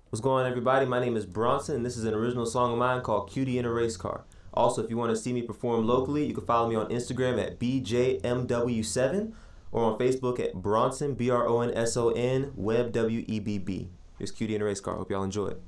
What's going on, everybody? My name is Bronson, and this is an original song of mine called Cutie in a Race Car. Also, if you want to see me perform locally, you can follow me on Instagram at BJMW7 or on Facebook at Bronson, BRONSON, Webb, WEBB. Here's Cutie in a Race Car. Hope y'all enjoy it.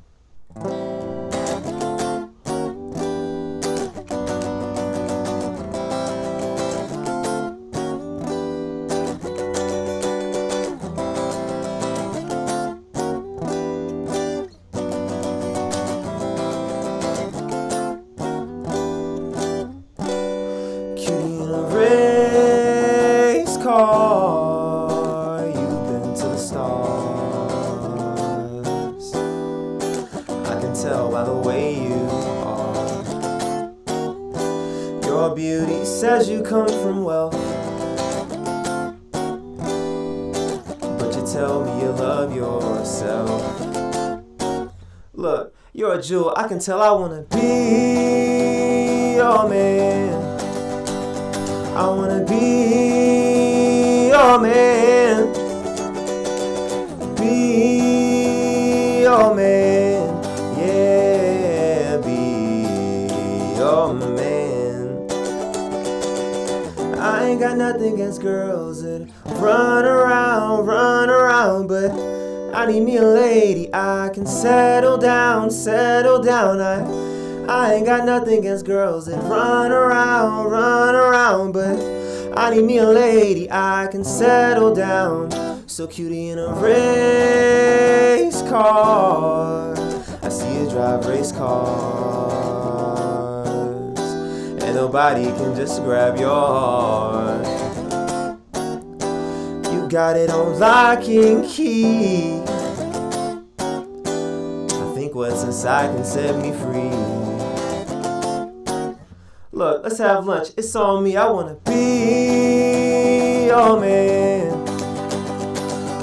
Race car, you've been to the stars. I can tell by the way you are. Your beauty says you come from wealth, but you tell me you love yourself. Look, you're a jewel, I can tell I wanna be your man. I wanna be your man, be your man, yeah, be your man. I ain't got nothing against girls that run around, but I need me a lady I can settle down. I ain't got nothing against girls that run around, but I need me a lady I can settle down. So cutie in a race car, I see you drive race cars, and nobody can just grab your heart. You got it on lock and key. I think what's inside can set me free. Look, let's have lunch, it's on me, I wanna be your man.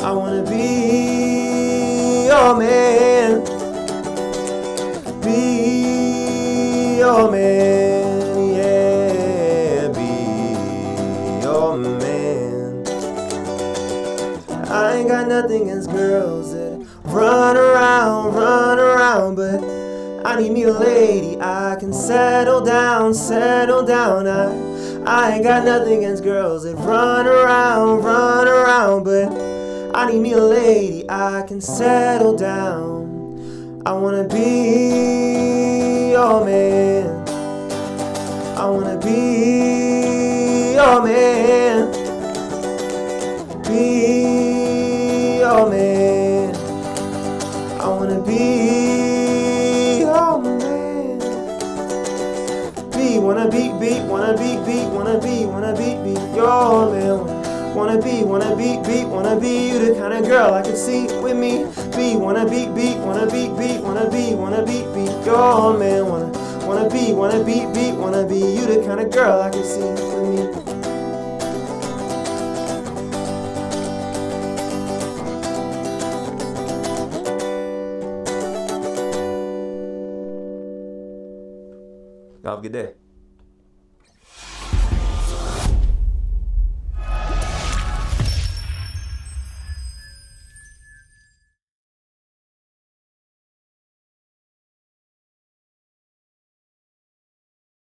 I wanna be your man. Be your man, yeah, be your man. I ain't got nothing against girls that run around, but I need me a lady I can settle down. I ain't got nothing against girls that run around, but I need me a lady I can settle down. I wanna be your man. I wanna be your man. Be your man. I wanna be wanna be your man. Wanna be you the kind of girl I can see with me. Wanna be your man. Wanna be you the kind of girl I can see with me. Have a good day.